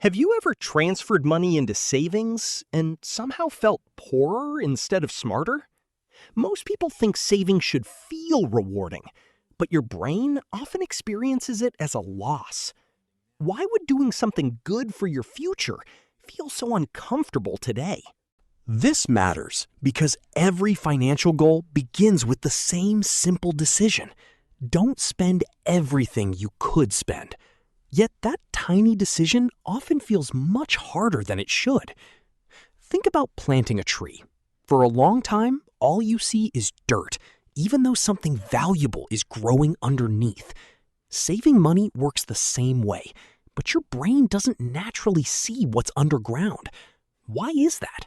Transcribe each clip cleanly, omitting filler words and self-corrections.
Have you ever transferred money into savings and somehow felt poorer instead of smarter? Most people think saving should feel rewarding, but your brain often experiences it as a loss. Why would doing something good for your future feel so uncomfortable today? This matters because every financial goal begins with the same simple decision. Don't spend everything you could spend. Yet that tiny decision often feels much harder than it should. Think about planting a tree. For a long time, all you see is dirt, even though something valuable is growing underneath. Saving money works the same way, but your brain doesn't naturally see what's underground. Why is that?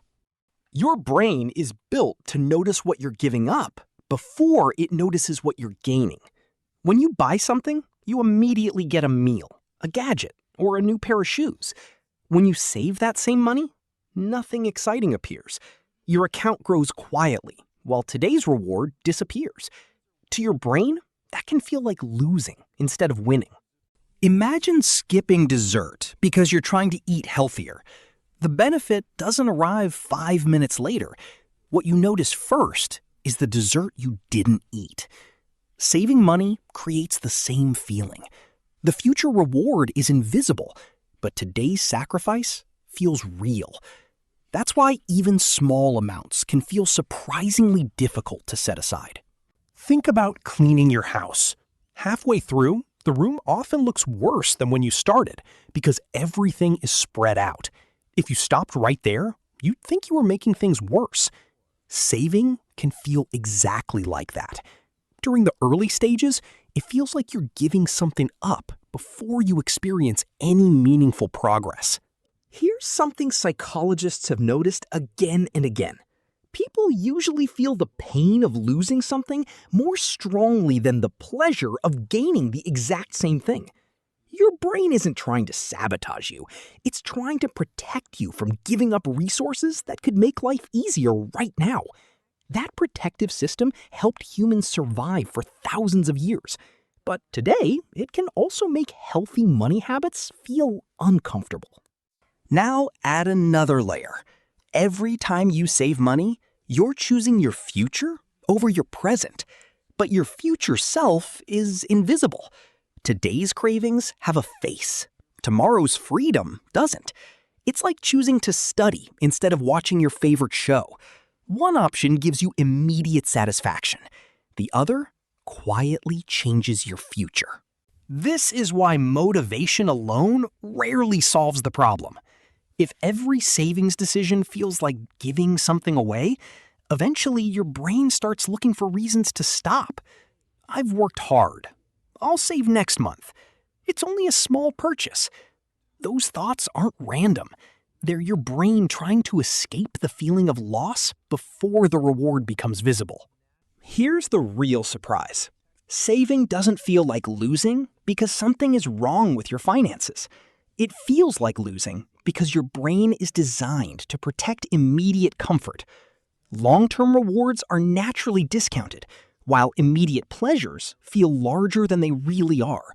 Your brain is built to notice what you're giving up before it notices what you're gaining. When you buy something, you immediately get a meal, a gadget, or a new pair of shoes. When you save that same money, nothing exciting appears. Your account grows quietly, while today's reward disappears. To your brain, that can feel like losing instead of winning. Imagine skipping dessert because you're trying to eat healthier. The benefit doesn't arrive 5 minutes later. What you notice first is the dessert you didn't eat. Saving money creates the same feeling. The future reward is invisible, but today's sacrifice feels real. That's why even small amounts can feel surprisingly difficult to set aside. Think about cleaning your house. Halfway through, the room often looks worse than when you started because everything is spread out. If you stopped right there, you'd think you were making things worse. Saving can feel exactly like that. During the early stages, it feels like you're giving something up before you experience any meaningful progress. Here's something psychologists have noticed again and again. People usually feel the pain of losing something more strongly than the pleasure of gaining the exact same thing. Your brain isn't trying to sabotage you. It's trying to protect you from giving up resources that could make life easier right now. That protective system helped humans survive for thousands of years. But today, it can also make healthy money habits feel uncomfortable. Now add another layer. Every time you save money, you're choosing your future over your present. But your future self is invisible. Today's cravings have a face. Tomorrow's freedom doesn't. It's like choosing to study instead of watching your favorite show. One option gives you immediate satisfaction. The other quietly changes your future. This is why motivation alone rarely solves the problem. If every savings decision feels like giving something away, eventually your brain starts looking for reasons to stop. I've worked hard. I'll save next month. It's only a small purchase. Those thoughts aren't random. They're your brain trying to escape the feeling of loss before the reward becomes visible. Here's the real surprise. Saving doesn't feel like losing because something is wrong with your finances. It feels like losing because your brain is designed to protect immediate comfort. Long-term rewards are naturally discounted, while immediate pleasures feel larger than they really are.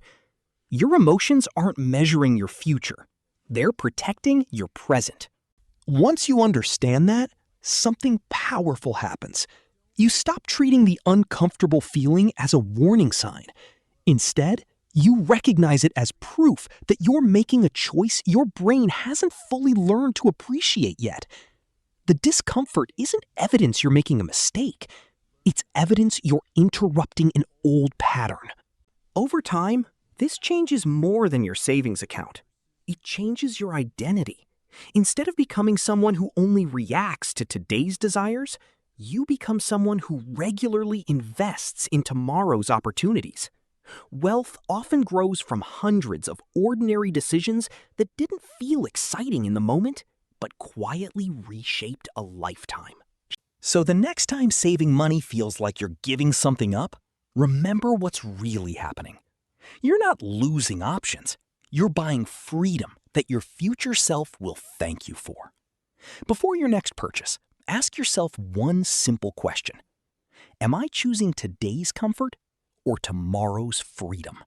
Your emotions aren't measuring your future. They're protecting your present. Once you understand that, something powerful happens. You stop treating the uncomfortable feeling as a warning sign. Instead, you recognize it as proof that you're making a choice your brain hasn't fully learned to appreciate yet. The discomfort isn't evidence you're making a mistake. It's evidence you're interrupting an old pattern. Over time, this changes more than your savings account. It changes your identity. Instead of becoming someone who only reacts to today's desires, you become someone who regularly invests in tomorrow's opportunities. Wealth often grows from hundreds of ordinary decisions that didn't feel exciting in the moment, but quietly reshaped a lifetime. So the next time saving money feels like you're giving something up, remember what's really happening. You're not losing options. You're buying freedom that your future self will thank you for. Before your next purchase, ask yourself one simple question. Am I choosing today's comfort or tomorrow's freedom?